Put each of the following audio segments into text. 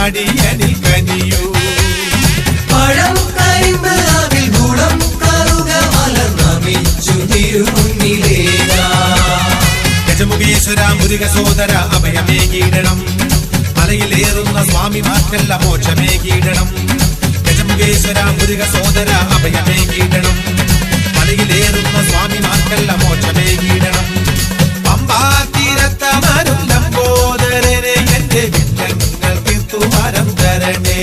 അടിയനിൽ കനിയൂ. പഴം കരിമ്പ് അവിൽ ഗുണം കറുക മലർന്നമിച്ചു തിരുമുന്നിലേക. ഗജമുഖേശ്വര മുരുക സോദര അഭയമേകീടണം. മലയിലേറുന്ന സ്വാമിമാർക്കെല്ലാം മോക്ഷമേകീടണം. ഗജമുഖേശ്വര മുരുക സോദര അഭയമേകീടണം. മലയിലേറുന്ന സ്വാമിമാർക്കെല്ലാം മോക്ഷമേകീടണം. പമ്പാ തീരത്തമരും ലംബോദരനെ എന്റെ വിഘ്നങ്ങൾ തീർത്തു വരം തരണേ.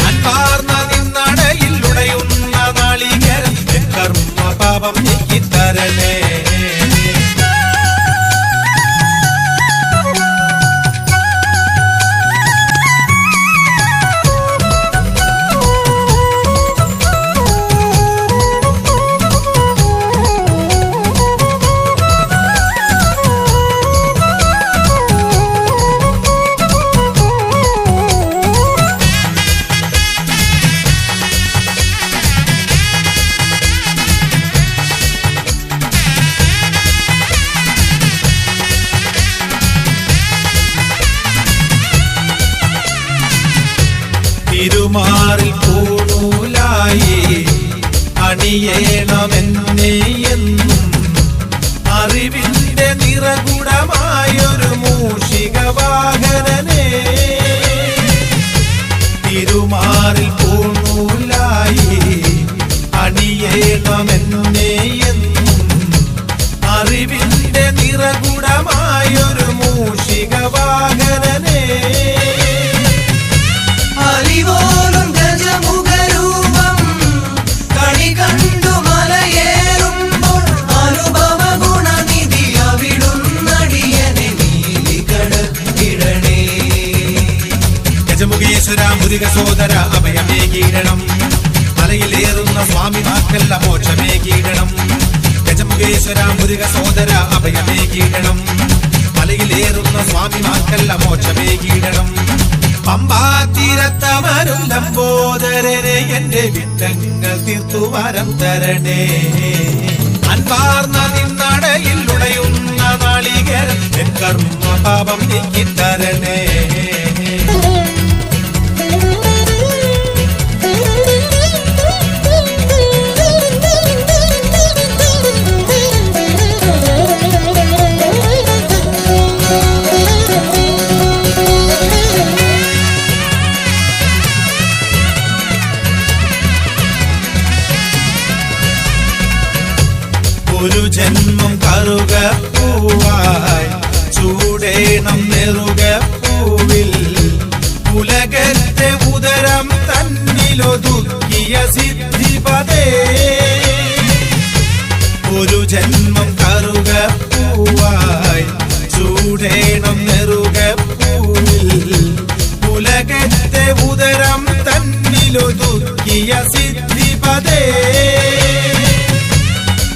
അൻപാർന്ന നിന്നടയിൽ ഉടയുന്ന നാളികേരം കർമ്മ പാപം നീക്കിത്തരണേ. തിരുമാറിൽ പൂണൂലായി അണിയേണമെന്നെ എന്നും അറിവിന്റെ നിറകുടമായൊരു മൂഷിക വാഹനനെ. തിരുമാറിൽ പൂണൂലായി അണിയേണമെന്നെ എന്നും അറിവിന്റെ നിറകുടമായൊരു മൂഷിക വാഹനനെ. അലിവോലും ഗജമുഖരൂപം കണി കണ്ടു മലയേറുമ്പോൾ അനുഭവ ഗുണനിധി അവിടുന്നടിയനെ നീലി കടത്തിടണേ. ഗജമുഖേശ്വര മുരുക സോദര അഭയമേകീടണം. മലയിലേറുന്ന സ്വാമിമാർക്കെല്ലാം മോക്ഷമേകീടണം. ഗജമുഖേശ്വര മുരുക സോദര അഭയമേകീടണം. മലയിലേറുന്ന സ്വാമിമാർക്കെല്ലാം മോക്ഷമേകീടണം. പമ്പാ തീരത്തമരും ലംബോദരനെ എന്റെ വിഘ്നങ്ങൾ തീർത്തു വരം തരണേ. അൻപാർന്ന നിന്നടയിൽ ഉടയുന്ന നാളികേരം കർമ്മ പാപം നീക്കിത്തരണേ. ഒരു ജന്മം കറുക പൂവായി ചൂടേണം നെറുക പൂവിൽ ഉലകത്തെ ഉദരം തന്നിലൊതുക്കിയ സിദ്ധിപദേ. ഒരു ജന്മം കറുക പൂവായി ചൂടേണം നെറുക പൂവിൽ ഉലകത്തെ ഉദരം തന്നിലൊതുക്കിയ സിദ്ധിപദേ.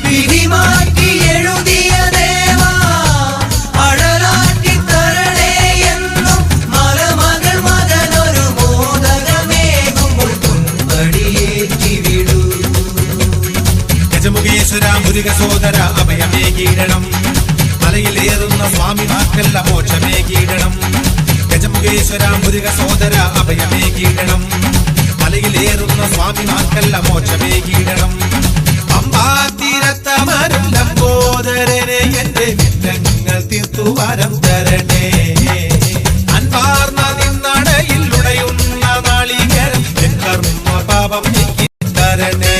വിധിമാറ്റി എഴുതിയ ദേവാ അഴലാറ്റി തരണേ എന്നും മലമകൾ മകനൊരു മോദകമേകുമ്പോൾ തുമ്പടിയേറ്റി വിടൂ. ഗജമുഖേശ്വര മുരുക സോദര അഭയമേകീടണം. മലയിലേറുന്ന സ്വാമിമാർക്കെല്ലാം മോക്ഷമേകീടണം. ഗജമുഖേശ്വര മുരുക സോദര അഭയമേകീടണം. മലയിലേറുന്ന സ്വാമിമാർക്കെല്ലാം മോക്ഷമേകീടണം. പമ്പാ തീരത്തമരും ലംബോദരനെ എന്റെ വിഘ്നങ്ങൾ തീർത്തു വരം തരണേ. അൻപാർന്ന നിന്നടയിൽ ഉടയുന്ന നാളികേരം കർമ്മ പാപം നീക്കിത്തരണേ.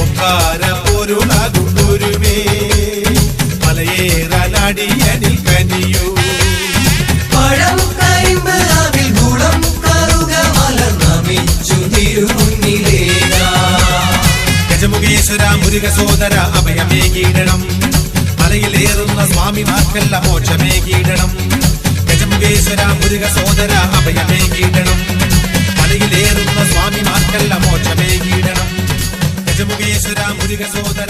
ഒക്കാര പൊരുളാകും ഗുരുവേ മലയേറാൻ അടിയനിൽ കനിയൂ. പഴം കരിമ്പ് അവിൽ ഗുണം കറുക മലർന്നമിച്ചു തിരുമുന്നിലേക. ഗജമുഖേശ്വര മുരുക സോദര അഭയമേകീടണം. മലയിലേറുന്ന സ്വാമിമാർക്കെല്ലാം മോക്ഷമേകീടണം. ഗജമുഖേശ്വര മുരുക സോദര അഭയമേകീടണം. മലയിലേറുന്ന സ്വാമിമാർക്കെല്ലാം മോക്ഷമേകീടണം. ഗജമുഖേശ്വര മുരുക സോദര